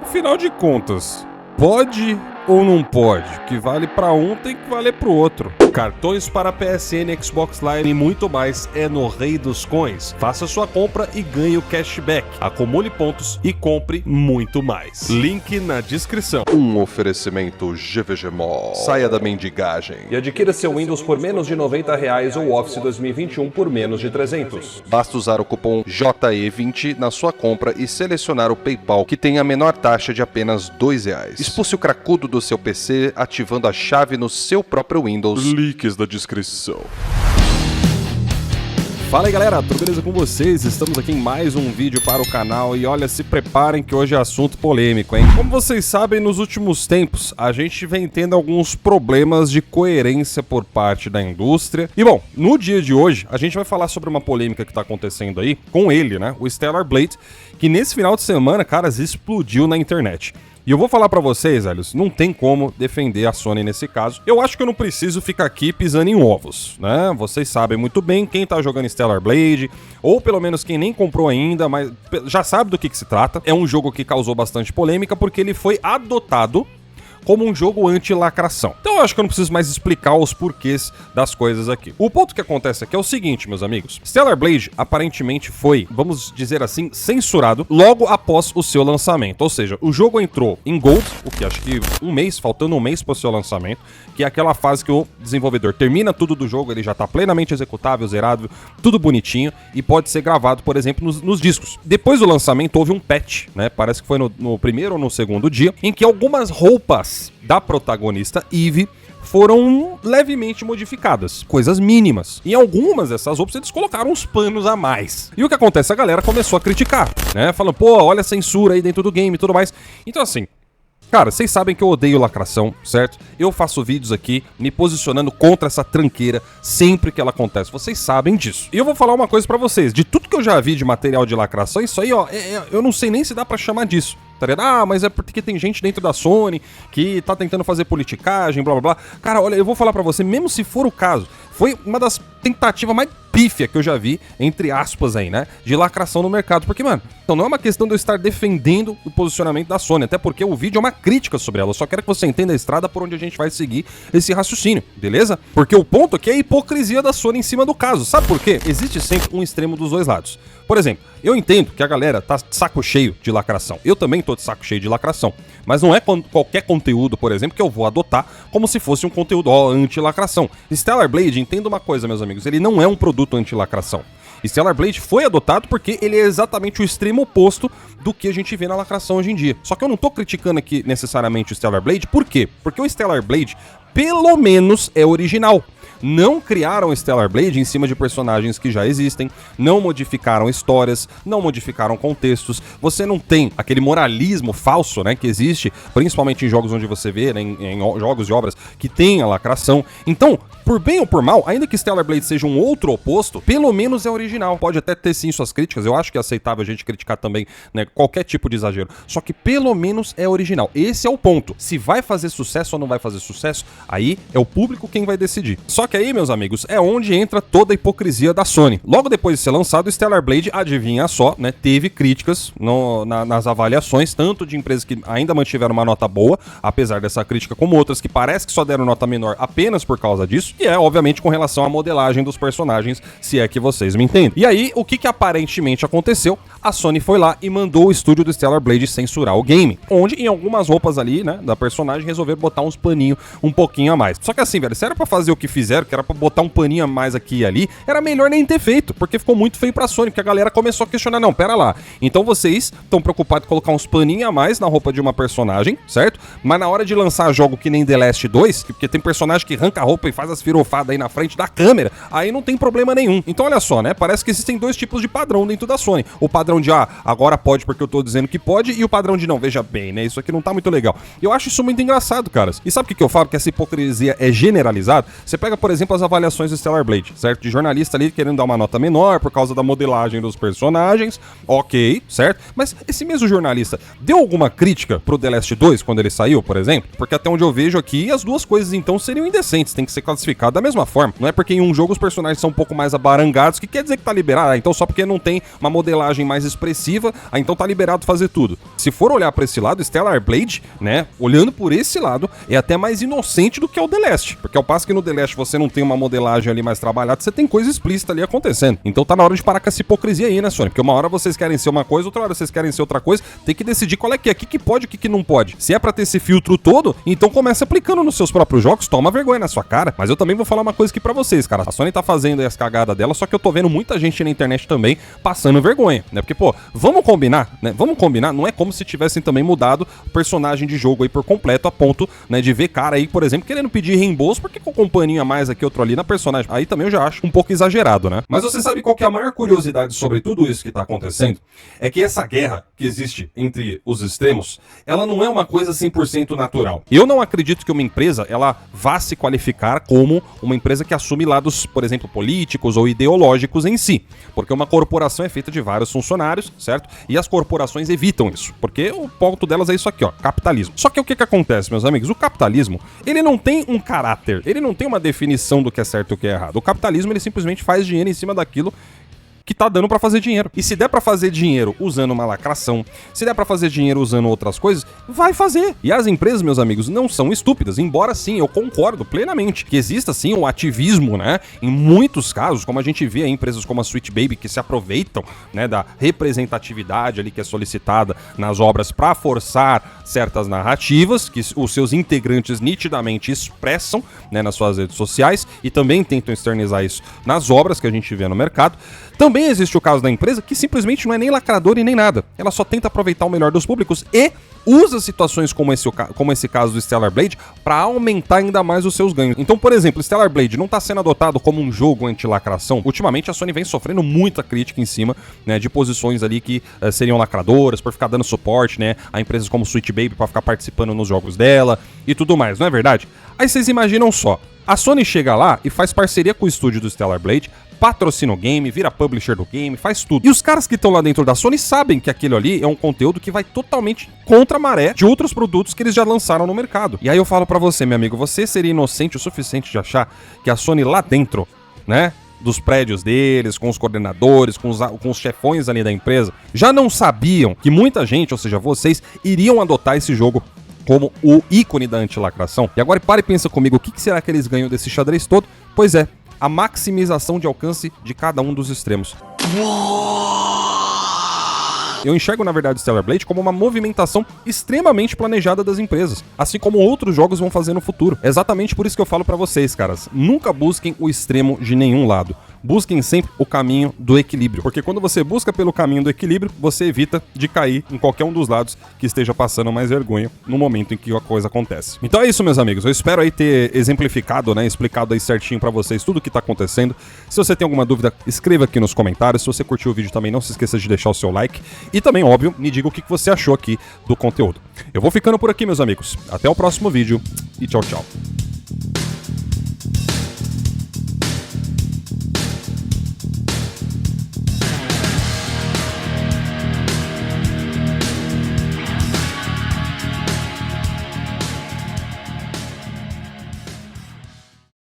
Afinal de contas, pode ou não pode? O que vale pra um tem que valer pro outro. Cartões para PSN, Xbox Live e muito mais é no Rei dos Coins. Faça sua compra e ganhe o cashback. Acumule pontos e compre muito mais. Link na descrição. Um oferecimento GVG Mall. Saia da mendigagem E adquira seu Windows por menos de R$90 ou Office 2021 por menos de 300. Basta usar o cupom JE20 na sua compra e selecionar o PayPal, que tem a menor taxa de apenas R$2. Expulse o cracudo do seu PC ativando a chave no seu próprio Windows. Links da descrição. Fala aí galera, tudo beleza com vocês? Estamos aqui em mais um vídeo para o canal e olha, se preparem que hoje é assunto polêmico, hein? Como vocês sabem, nos últimos tempos a gente vem tendo alguns problemas de coerência por parte da indústria. E bom, no dia de hoje a gente vai falar sobre uma polêmica que tá acontecendo aí com ele, né? O Stellar Blade, que nesse final de semana, caras, explodiu na internet. E eu vou falar pra vocês, velhos, não tem como defender a Sony nesse caso. Eu acho que eu não preciso ficar aqui pisando em ovos, né? Vocês sabem muito bem quem tá jogando Stellar Blade, ou pelo menos quem nem comprou ainda, mas já sabe do que se trata. É um jogo que causou bastante polêmica porque ele foi adotado como um jogo anti-lacração. Então eu acho que eu não preciso mais explicar os porquês das coisas aqui. O ponto que acontece aqui é o seguinte, meus amigos. Stellar Blade aparentemente foi, vamos dizer assim, censurado logo após o seu lançamento. Ou seja, o jogo entrou em Gold, o que acho que faltando um mês para o seu lançamento, que é aquela fase que o desenvolvedor termina tudo do jogo, ele já está plenamente executável, zerado, tudo bonitinho e pode ser gravado, por exemplo, nos discos. Depois do lançamento houve um patch, né? Parece que foi no primeiro ou no segundo dia, em que algumas roupas da protagonista Eve foram levemente modificadas, coisas mínimas. Em algumas dessas roupas eles colocaram uns panos a mais. E o que acontece? A galera começou a criticar, né? Falando, pô, olha a censura aí dentro do game e tudo mais. Então assim, cara, vocês sabem que eu odeio lacração, certo? Eu faço vídeos aqui me posicionando contra essa tranqueira sempre que ela acontece. Vocês sabem disso. E eu vou falar uma coisa pra vocês. De tudo que eu já vi de material de lacração, isso aí, ó, eu não sei nem se dá pra chamar disso. Tá ligado? Ah, mas é porque tem gente dentro da Sony que tá tentando fazer politicagem, blá blá blá. Cara, olha, eu vou falar pra você, mesmo se for o caso, foi uma das tentativas mais pífia que eu já vi, entre aspas aí, né, de lacração no mercado. Porque, mano, então não é uma questão de eu estar defendendo o posicionamento da Sony, até porque o vídeo é uma crítica sobre ela. Eu só quero que você entenda a estrada por onde a gente vai seguir esse raciocínio, beleza? Porque o ponto aqui é a hipocrisia da Sony em cima do caso. Sabe por quê? Existe sempre um extremo dos dois lados. Por exemplo, eu entendo que a galera tá de saco cheio de lacração. Eu também tô de saco cheio de lacração. Mas não é qualquer conteúdo, por exemplo, que eu vou adotar como se fosse um conteúdo anti-lacração. Stellar Blade, entenda uma coisa, meus amigos, ele não é um produto anti-lacração. Stellar Blade foi adotado porque ele é exatamente o extremo oposto do que a gente vê na lacração hoje em dia. Só que eu não tô criticando aqui necessariamente o Stellar Blade, por quê? Porque o Stellar Blade, pelo menos, é original. Não criaram Stellar Blade em cima de personagens que já existem, não modificaram histórias, não modificaram contextos. Você não tem aquele moralismo falso, né, que existe, principalmente em jogos onde você vê, né, em jogos de obras que tem a lacração. Então, por bem ou por mal, ainda que Stellar Blade seja um outro oposto, pelo menos é original. Pode até ter sim suas críticas, eu acho que é aceitável a gente criticar também, né, qualquer tipo de exagero. Só que pelo menos é original. Esse é o ponto. Se vai fazer sucesso ou não vai fazer sucesso, aí é o público quem vai decidir. Só que aí, meus amigos, é onde entra toda a hipocrisia da Sony. Logo depois de ser lançado, o Stellar Blade, adivinha só, né, teve críticas nas avaliações, tanto de empresas que ainda mantiveram uma nota boa, apesar dessa crítica, como outras que parece que só deram nota menor apenas por causa disso, e é, obviamente, com relação à modelagem dos personagens, se é que vocês me entendem. E aí, o que aparentemente aconteceu? A Sony foi lá e mandou o estúdio do Stellar Blade censurar o game, onde em algumas roupas ali, né, da personagem, resolveram botar uns paninhos um pouquinho a mais. Só que assim, velho, se era pra fazer o que fizeram, que era pra botar um paninho a mais aqui e ali, era melhor nem ter feito, porque ficou muito feio pra Sony, porque a galera começou a questionar, não, pera lá, então vocês estão preocupados em colocar uns paninhos a mais na roupa de uma personagem, certo? Mas na hora de lançar jogo que nem The Last 2, porque tem personagem que arranca a roupa e faz as firofadas aí na frente da câmera, aí não tem problema nenhum. Então olha só, né, parece que existem dois tipos de padrão dentro da Sony. O padrão de, agora pode porque eu tô dizendo que pode, e o padrão de não, veja bem, né, isso aqui não tá muito legal. Eu acho isso muito engraçado, caras. E sabe o que eu falo? Que essa hipocrisia é generalizada? Você pega, por exemplo, as avaliações do Stellar Blade, certo? De jornalista ali querendo dar uma nota menor por causa da modelagem dos personagens, ok, certo? Mas esse mesmo jornalista deu alguma crítica pro The Last 2 quando ele saiu, por exemplo? Porque até onde eu vejo aqui, as duas coisas então seriam indecentes, tem que ser classificadas complicado. Da mesma forma, não é porque em um jogo os personagens são um pouco mais abarangados que quer dizer que tá liberado. Então só porque não tem uma modelagem mais expressiva, então tá liberado fazer tudo. Se for olhar pra esse lado, Stellar Blade, né, olhando por esse lado, é até mais inocente do que o The Last. Porque ao passo que no The Last você não tem uma modelagem ali mais trabalhada, você tem coisa explícita ali acontecendo. Então tá na hora de parar com essa hipocrisia aí, né, Sony? Porque uma hora vocês querem ser uma coisa, outra hora vocês querem ser outra coisa, tem que decidir qual é que pode e o que não pode. Se é pra ter esse filtro todo, então começa aplicando nos seus próprios jogos, toma vergonha na sua cara. Mas eu também vou falar uma coisa aqui pra vocês, cara. A Sony tá fazendo aí as cagadas dela, só que eu tô vendo muita gente na internet também passando vergonha, né? Porque, pô, vamos combinar, né? Vamos combinar, não é como se tivessem também mudado o personagem de jogo aí por completo a ponto, né, de ver cara aí, por exemplo, querendo pedir reembolso porque com um paninho a mais aqui, outro ali na personagem. Aí também eu já acho um pouco exagerado, né? Mas você sabe qual que é a maior curiosidade sobre tudo isso que tá acontecendo? É que essa guerra que existe entre os extremos, ela não é uma coisa 100% natural. Eu não acredito que uma empresa, ela vá se qualificar como uma empresa que assume lados, por exemplo, políticos ou ideológicos em si. Porque uma corporação é feita de vários funcionários, certo? E as corporações evitam isso. Porque o ponto delas é isso aqui, ó, capitalismo. Só que o que acontece, meus amigos? O capitalismo, ele não tem um caráter, ele não tem uma definição do que é certo e o que é errado. O capitalismo, ele simplesmente faz dinheiro em cima daquilo que tá dando pra fazer dinheiro. E se der pra fazer dinheiro usando uma lacração, se der pra fazer dinheiro usando outras coisas, vai fazer. E as empresas, meus amigos, não são estúpidas, embora sim, eu concordo plenamente que exista sim um ativismo, né? Em muitos casos, como a gente vê em empresas como a Sweet Baby, que se aproveitam, né, da representatividade ali que é solicitada nas obras pra forçar certas narrativas que os seus integrantes nitidamente expressam, né, nas suas redes sociais e também tentam externizar isso nas obras que a gente vê no mercado. Também existe o caso da empresa que simplesmente não é nem lacradora e nem nada. Ela só tenta aproveitar o melhor dos públicos e usa situações como esse caso do Stellar Blade para aumentar ainda mais os seus ganhos. Então, por exemplo, Stellar Blade não está sendo adotado como um jogo anti-lacração. Ultimamente a Sony vem sofrendo muita crítica em cima, né, de posições ali que seriam lacradoras, por ficar dando suporte, né, a empresas como Sweet Baby para ficar participando nos jogos dela e tudo mais, não é verdade? Aí vocês imaginam só, a Sony chega lá e faz parceria com o estúdio do Stellar Blade, patrocina o game, vira publisher do game, faz tudo. E os caras que estão lá dentro da Sony sabem que aquilo ali é um conteúdo que vai totalmente contra a maré de outros produtos que eles já lançaram no mercado. E aí eu falo pra você, meu amigo, você seria inocente o suficiente de achar que a Sony lá dentro, né, dos prédios deles, com os coordenadores, com os chefões ali da empresa, já não sabiam que muita gente, ou seja, vocês, iriam adotar esse jogo como o ícone da antilacração? E agora para e pensa comigo, o que será que eles ganham desse xadrez todo? Pois é, a maximização de alcance de cada um dos extremos. Eu enxergo, na verdade, Stellar Blade como uma movimentação extremamente planejada das empresas, assim como outros jogos vão fazer no futuro. É exatamente por isso que eu falo pra vocês, caras, nunca busquem o extremo de nenhum lado. Busquem sempre o caminho do equilíbrio, porque quando você busca pelo caminho do equilíbrio, você evita de cair em qualquer um dos lados que esteja passando mais vergonha no momento em que a coisa acontece. Então é isso, meus amigos, eu espero aí ter exemplificado, né, explicado aí certinho pra vocês tudo o que tá acontecendo. Se você tem alguma dúvida, escreva aqui nos comentários. Se você curtiu o vídeo também, não se esqueça de deixar o seu like e também, óbvio, me diga o que você achou aqui do conteúdo. Eu vou ficando por aqui, meus amigos. Até o próximo vídeo e tchau, tchau.